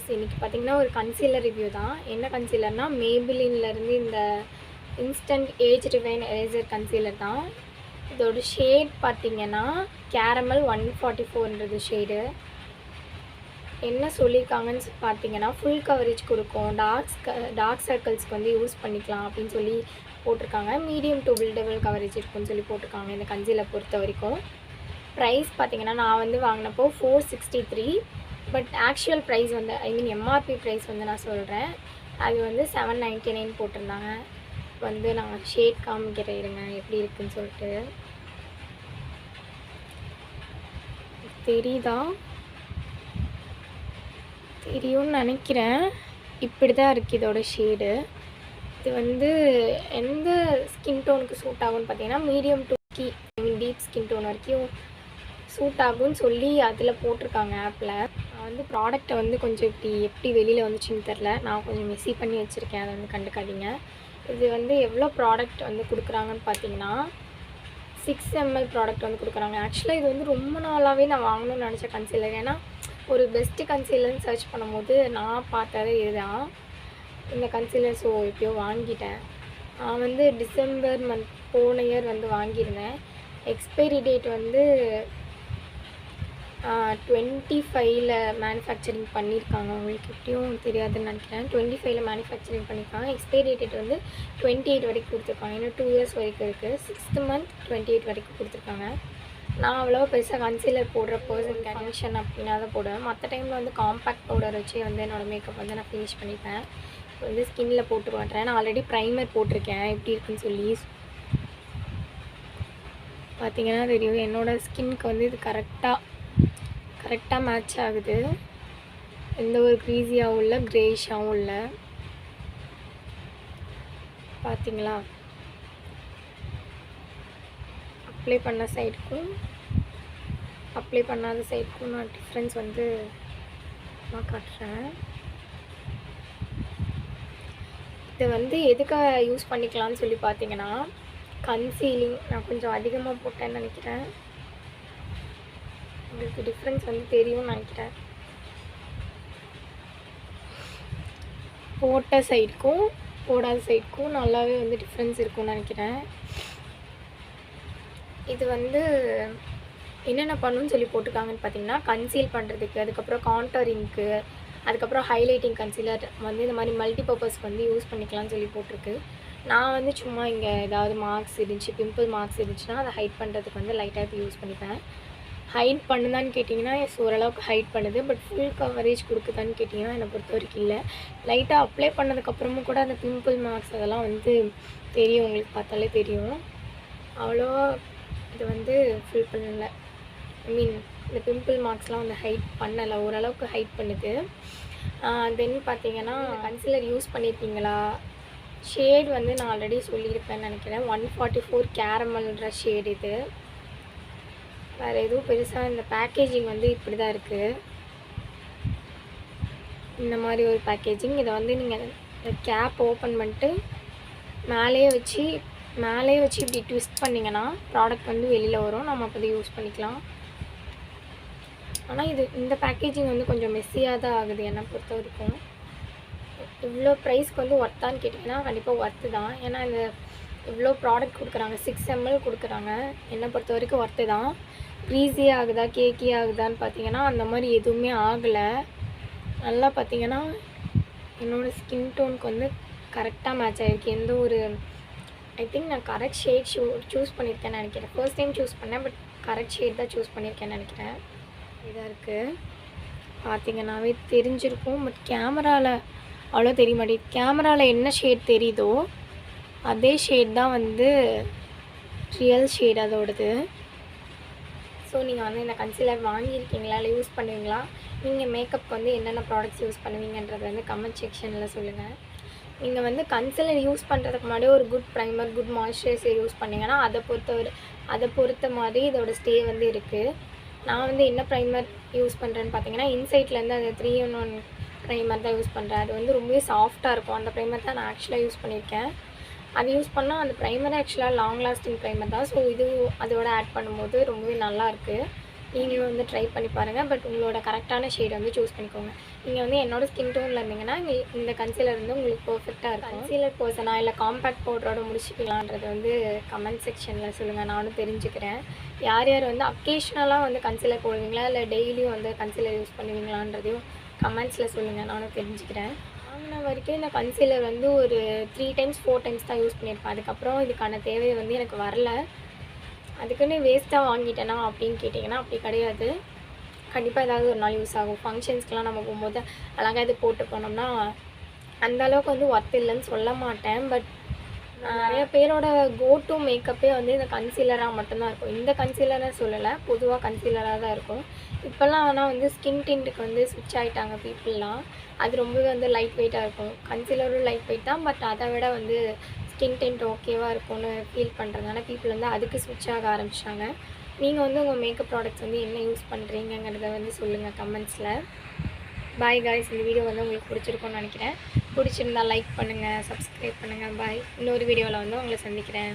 Guys, இன்றைக்கி பார்த்திங்கன்னா ஒரு கன்சீலர் ரிவ்யூ தான். என்ன கன்சீலர்னால் மேபிலின்லேருந்து இந்த இன்ஸ்டன்ட் ஏஜ் ரிவைன் எரேசர் கன்சீலர் தான். இதோட ஷேட் பார்த்திங்கன்னா கேரமல் 144ன்றது ஷேடு. என்ன சொல்லியிருக்காங்கன்னு பார்த்திங்கன்னா ஃபுல் கவரேஜ் கொடுக்கும், டார்க் சர்க்கிள்ஸ்க்கு வந்து யூஸ் பண்ணிக்கலாம் அப்படின்னு சொல்லி போட்டிருக்காங்க. மீடியம் டு பில்டபிள் கவரேஜ் இருக்குன்னு சொல்லி போட்டிருக்காங்க இந்த கன்சீலர் பொறுத்த வரைக்கும். ப்ரைஸ் பார்த்திங்கன்னா நான் வந்து வாங்கினப்போ 463, பட் ஆக்சுவல் ப்ரைஸ் வந்து எம்ஆர்பி ப்ரைஸ் வந்து நான் சொல்கிறேன். அது வந்து 799 போட்டிருந்தாங்க. வந்து நான் ஷேட் காமிக்கிறேன் இருங்க எப்படி இருக்குன்னு சொல்லிட்டு. தெரியும்னு நினைக்கிறேன். இப்படி தான் இருக்குது இதோட ஷேடு. இது வந்து எந்த ஸ்கின் டோனுக்கு சூட் ஆகும்னு பார்த்தீங்கன்னா medium to deep skin tone வரைக்கும் சூட் ஆகும்னு சொல்லி அதில் போட்டிருக்காங்க ஆப்பில். நான் வந்து ப்ராடக்டை வந்து கொஞ்சம் எப்படி வெளியில் வந்துச்சுன்னு தெரில, நான் கொஞ்சம் மெஸ்ஸி பண்ணி வச்சுருக்கேன், அதை வந்து கண்டுக்காதீங்க. இது வந்து எவ்வளோ ப்ராடக்ட் வந்து கொடுக்குறாங்கன்னு பார்த்தீங்கன்னா 6 ml ப்ராடக்ட் வந்து கொடுக்குறாங்க. ஆக்சுவலாக இது வந்து ரொம்ப நாளாகவே நான் வாங்கணும்னு நினச்ச கன்சீலர். ஏன்னா ஒரு பெஸ்ட்டு கன்சீலர்னு சர்ச் பண்ணும்போது நான் பார்த்தது இதுதான் இந்த கன்சீலர். ஸோ எப்பயோ வாங்கிட்டேன். நான் வந்து டிசம்பர் மந்த் போன இயர் வந்து வாங்கியிருந்தேன். எக்ஸ்பைரி டேட் வந்து 25ல் மேனுஃபேக்சரிங் பண்ணியிருக்காங்க. உங்களுக்கு எப்படியும் தெரியாதுன்னு நினைக்கிறேன். 25ல் மேனுஃபேக்சரிங் பண்ணியிருக்காங்க. எக்ஸ்பைரி டேட் வந்து 28 வரைக்கும் கொடுத்துருக்காங்க. இன்னும் 2 years வரைக்கும் இருக்குது. 6th month 28 வரைக்கும் கொடுத்துருக்காங்க. நான் அவ்வளோவா பெருசாக கன்சீலர் போடுற பர்சன் கண்டிஷன் அப்படின்னா தான் போடுவேன். மற்ற டைமில் வந்து காம்பேக்ட் பவுடர் வச்சு வந்து என்னோடய மேக்கப் வந்து நான் ஃபினிஷ் பண்ணிப்பேன். இப்போ வந்து ஸ்கின்னில் போட்டு மாட்டேன். நான் ஆல்ரெடி ப்ரைமர் போட்டிருக்கேன் எப்படி இருக்குன்னு சொல்லி. பார்த்திங்கன்னா தெரியும் என்னோடய ஸ்கின்னுக்கு வந்து இது கரெக்டாக மேட்ச் ஆகுது. எந்த ஒரு க்ரீஸியாகவும் இல்லை, க்ரேஷாகவும் இல்லை. பார்த்திங்களா, அப்ளை பண்ண சைடுக்கும் அப்ளை பண்ணாத சைடுக்கும் நான் டிஃப்ரென்ஸ் வந்து நான் காட்டுறேன். இதை வந்து எதுக்காக யூஸ் பண்ணிக்கலாம்னு சொல்லி பார்த்தீங்கன்னா கன்சீலிங் நான் கொஞ்சம் அதிகமாக போட்டேன்னு நினைக்கிறேன். உங்களுக்கு டிஃப்ரென்ஸ் வந்து தெரியும்னு நினைக்கிறேன். போட்ட சைடுக்கும் போடாத சைடுக்கும் நல்லாவே வந்து டிஃப்ரென்ஸ் இருக்கும்னு நினைக்கிறேன். இது வந்து என்னென்ன பண்ணணும்னு சொல்லி போட்டிருக்காங்கன்னு பார்த்தீங்கன்னா கன்சீல் பண்ணுறதுக்கு, அதுக்கப்புறம் கான்டரிங்க்கு, அதுக்கப்புறம் ஹைலைட்டிங் கன்சீலர் வந்து இந்த மாதிரி மல்டிபர்பஸ்க்கு வந்து யூஸ் பண்ணிக்கலாம்னு சொல்லி போட்டிருக்கு. நான் வந்து சும்மா இங்கே ஏதாவது மார்க்ஸ் இருந்துச்சு, பிம்பிள் மார்க்ஸ் இருந்துச்சுன்னா அதை ஹைட் பண்ணுறதுக்கு வந்து லைட்டாக யூஸ் பண்ணிப்பேன். ஹைட் பண்ணுதான்னு கேட்டிங்கன்னா ஓரளவுக்கு ஹைட் பண்ணுது, பட் ஃபுல் கவரேஜ் கொடுக்குதான்னு கேட்டிங்கன்னா என்னை பொறுத்த வரைக்கும் இல்லை. லைட்டாக அப்ளை பண்ணதுக்கப்புறமும் கூட அந்த பிம்பிள் மார்க்ஸ் அதெல்லாம் வந்து தெரியும், உங்களுக்கு பார்த்தாலே தெரியும். அவ்வளோவா இது வந்து ஃபில் பண்ணலை. இந்த பிம்பிள் மார்க்ஸ்லாம் வந்து ஹைட் பண்ணலை, ஓரளவுக்கு ஹைட் பண்ணுது. தென் பார்த்தீங்கன்னா கன்சீலர் யூஸ் பண்ணியிருக்கீங்களா? ஷேட் வந்து நான் ஆல்ரெடி சொல்லியிருப்பேன்னு நினைக்கிறேன். 144 கேரமல்ன்ற ஷேட். இது வேறு எதுவும் பெருசாக இந்த பேக்கேஜிங் வந்து இப்படி தான் இருக்குது. இந்த மாதிரி ஒரு பேக்கேஜிங். இதை வந்து நீங்கள் இந்த கேப் ஓப்பன் பண்ணிட்டு மேலேயே வச்சு இப்படி ட்விஸ்ட் பண்ணிங்கன்னா ப்ராடக்ட் வந்து வெளியில் வரும். நம்ம அப்போ யூஸ் பண்ணிக்கலாம். ஆனால் இந்த பேக்கேஜிங் வந்து கொஞ்சம் மெஸ்ஸியாக தான் ஆகுது என்னை பொறுத்த வரைக்கும். இவ்வளோ ப்ரைஸ்க்கு வந்து ஒர்த்தான்னு கேட்டிங்கன்னா கண்டிப்பாக ஒர்த்து தான். ஏன்னா இந்த இவ்வளோ ப்ராடக்ட் கொடுக்குறாங்க, 6 ml கொடுக்குறாங்க. என்னை பொறுத்த வரைக்கும் ஒர்த்து தான். ஈஸி ஆகுதா கேக்கி ஆகுதான்னு பார்த்தீங்கன்னா அந்த மாதிரி எதுவுமே ஆகலை. நல்லா பார்த்தீங்கன்னா என்னோடய ஸ்கின் டோனுக்கு வந்து கரெக்டாக மேட்ச் ஆகிருக்கு. எந்த ஒரு நான் கரெக்ட் ஷேட் சூஸ் பண்ணியிருக்கேன்னு நினைக்கிறேன். ஃபர்ஸ்ட் டைம் சூஸ் பண்ணேன், பட் கரெக்ட் ஷேட் தான் சூஸ் பண்ணியிருக்கேன்னு நினைக்கிறேன். இதாக இருக்குது பார்த்தீங்கன்னாவே தெரிஞ்சிருக்கும், பட் கேமராவில் அவ்வளோ தெரிய மாட்டேங்குது. கேமராவில் என்ன ஷேட் தெரியுதோ அதே ஷேட் தான் வந்து ரியல் ஷேட் அதோடது. ஸோ நீங்கள் வந்து இந்த கன்சீலர் வாங்கியிருக்கீங்களா இல்லை யூஸ் பண்ணுவீங்களா? நீங்கள் மேக்கப்புக்கு வந்து என்னென்ன ப்ராடக்ட்ஸ் யூஸ் பண்ணுவீங்கன்றதை வந்து கமெண்ட் செக்ஷனில் சொல்லுங்கள். நீங்கள் வந்து கன்சீலர் யூஸ் பண்ணுறதுக்கு முன்னாடி ஒரு good primer, good moisturiser use பண்ணிங்கன்னா அதை பொறுத்த மாதிரி இதோட ஸ்டே வந்து இருக்குது. நான் வந்து என்ன ப்ரைமர் யூஸ் பண்ணுறேன்னு பார்த்தீங்கன்னா இன்சைட்லேருந்து அந்த 3-in-1 ப்ரைமர் தான் யூஸ் பண்ணுறேன். அது வந்து ரொம்பவே சாஃப்டாக இருக்கும். அந்த ப்ரைமர் தான் நான் ஆக்சுவலாக யூஸ் பண்ணியிருக்கேன். அது யூஸ் பண்ணால் அந்த ப்ரைமர் ஆக்சுவலாக லாங் லாஸ்டிங் ப்ரைமர் தான். ஸோ இது அதோட ஆட் பண்ணும்போது ரொம்பவே நல்லாயிருக்கு. நீங்களும் வந்து ட்ரை பண்ணி பாருங்கள். பட் உங்களோட கரெக்டான ஷேட் வந்து சூஸ் பண்ணிக்கோங்க. நீங்கள் வந்து என்னோடய ஸ்கின் டோனில் இருந்தீங்கன்னா இந்த கன்சீலர் வந்து உங்களுக்கு பர்ஃபெக்டாக இருக்கும். கன்சீலர் பர்சனாக இல்லை காம்பேக்ட் பவுடரோட முடிச்சுக்கலான்றது வந்து கமெண்ட் செக்ஷனில் சொல்லுங்கள், நானும் தெரிஞ்சுக்கிறேன். யார் யார் வந்து அக்கேஷ்னலாக வந்து கன்சீலர் போடுவீங்களா இல்லை டெய்லியும் வந்து கன்சீலர் யூஸ் பண்ணுவீங்களான்றதையும் கமெண்ட்ஸில் சொல்லுங்கள், நானும் தெரிஞ்சுக்கிறேன். வாங்கின வரைக்கும் இந்த கன்சீலர் வந்து ஒரு 3 டைம்ஸ் 4 டைம்ஸ் தான் யூஸ் பண்ணியிருப்பேன். அதுக்கப்புறம் இதுக்கான தேவை வந்து எனக்கு வரல. அதுக்குன்னு வேஸ்ட்டாக வாங்கிட்டேனா அப்படின்னு கேட்டிங்கன்னா அப்படி கிடையாது. கண்டிப்பாக ஏதாவது ஒரு நாள் யூஸ் ஆகும். ஃபங்க்ஷன்ஸ்க்கெலாம் நம்ம போகும்போது அழகாக இது போட்டு போனோம்னா அந்தளவுக்கு வந்து ஒர்த் இல்லைன்னு சொல்ல மாட்டேன். பட் நிறைய பேரோட கோ டு மேக்கப்பே வந்து இந்த கன்சீலராக மட்டும்தான் இருக்கும். இந்த கன்சீலரை சொல்லலை, பொதுவாக கன்சீலராக தான் இருக்கும். இப்போல்லாம் ஆனால் வந்து ஸ்கின் டின்ட்டுக்கு வந்து ஸ்விட்ச் ஆகிட்டாங்க பீப்புளெலாம். அது ரொம்பவே வந்து லைட் வெயிட்டாக இருக்கும். கன்சீலரும் லைட் வெயிட் தான், பட் அதை விட வந்து ஸ்கின் டின்ட் ஓகேவாக இருக்கும்னு ஃபீல் பண்ணுறதுனால பீப்புள் வந்து அதுக்கு ஸ்விட்ச் ஆக ஆரம்பிச்சிட்டாங்க. நீங்கள் வந்து உங்கள் மேக்கப் ப்ராடக்ட்ஸ் வந்து என்ன யூஸ் பண்ணுறீங்கிறத வந்து சொல்லுங்கள் கமெண்ட்ஸில். பாய் காய்ஸ், இந்த வீடியோ வந்து உங்களுக்கு பிடிச்சிருக்கும்னு நினைக்கிறேன். பிடிச்சிருந்தால் லைக் பண்ணுங்கள், சப்ஸ்கிரைப் பண்ணுங்கள். பாய். இன்னொரு வீடியோவில் வந்து உங்களை சந்திக்கிறேன்.